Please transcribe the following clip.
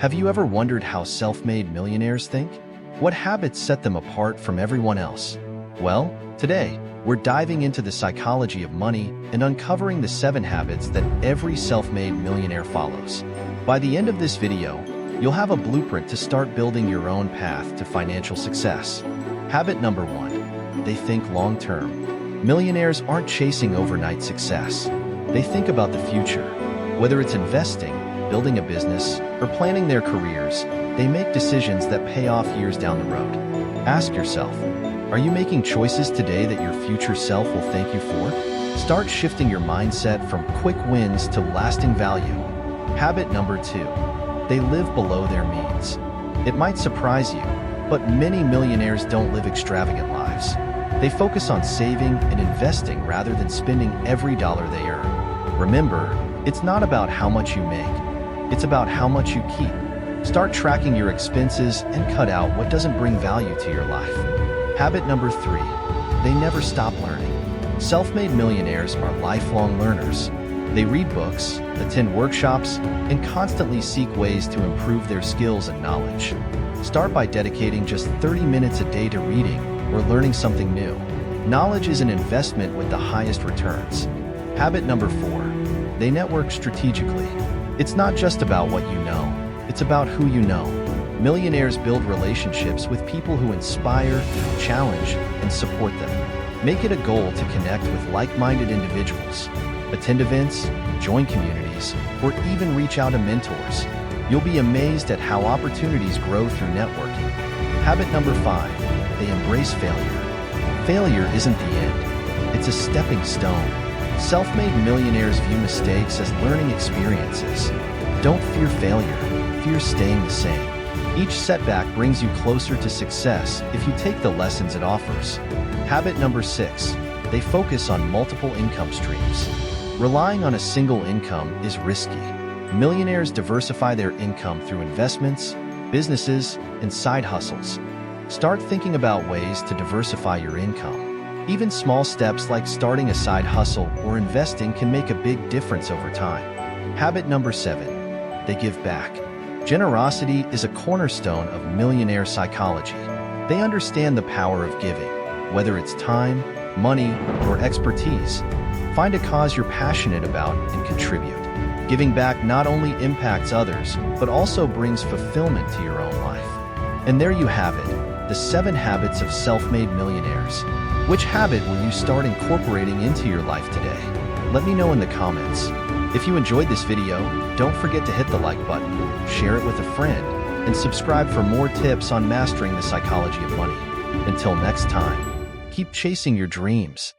Have you ever wondered how self-made millionaires think? What habits set them apart from everyone else? Well, today, we're diving into the psychology of money and uncovering the 7 habits that every self-made millionaire follows. By the end of this video, you'll have a blueprint to start building your own path to financial success. Habit number 1, they think long-term. Millionaires aren't chasing overnight success. They think about the future. Whether it's investing, building a business, or planning their careers, they make decisions that pay off years down the road. Ask yourself, are you making choices today that your future self will thank you for? Start shifting your mindset from quick wins to lasting value. Habit number 2, they live below their means. It might surprise you, but many millionaires don't live extravagant lives. They focus on saving and investing rather than spending every dollar they earn. Remember, it's not about how much you make, it's about how much you keep. Start tracking your expenses and cut out what doesn't bring value to your life. Habit number 3, they never stop learning. Self-made millionaires are lifelong learners. They read books, attend workshops, and constantly seek ways to improve their skills and knowledge. Start by dedicating just 30 minutes a day to reading or learning something new. Knowledge is an investment with the highest returns. Habit number 4, they network strategically. It's not just about what you know, it's about who you know. Millionaires build relationships with people who inspire, challenge, and support them. Make it a goal to connect with like-minded individuals. Attend events, join communities, or even reach out to mentors. You'll be amazed at how opportunities grow through networking. Habit number 5, they embrace failure. Failure isn't the end, it's a stepping stone. Self-made millionaires view mistakes as learning experiences. Don't fear failure, fear staying the same. Each setback brings you closer to success if you take the lessons it offers. Habit number 6, they focus on multiple income streams. Relying on a single income is risky. Millionaires diversify their income through investments, businesses, and side hustles. Start thinking about ways to diversify your income. Even small steps like starting a side hustle or investing can make a big difference over time. Habit number 7, they give back. Generosity is a cornerstone of millionaire psychology. They understand the power of giving, whether it's time, money, or expertise. Find a cause you're passionate about and contribute. Giving back not only impacts others, but also brings fulfillment to your own life. And there you have it, the 7 habits of self-made millionaires. Which habit will you start incorporating into your life today? Let me know in the comments. If you enjoyed this video, don't forget to hit the like button, share it with a friend, and subscribe for more tips on mastering the psychology of money. Until next time, keep chasing your dreams.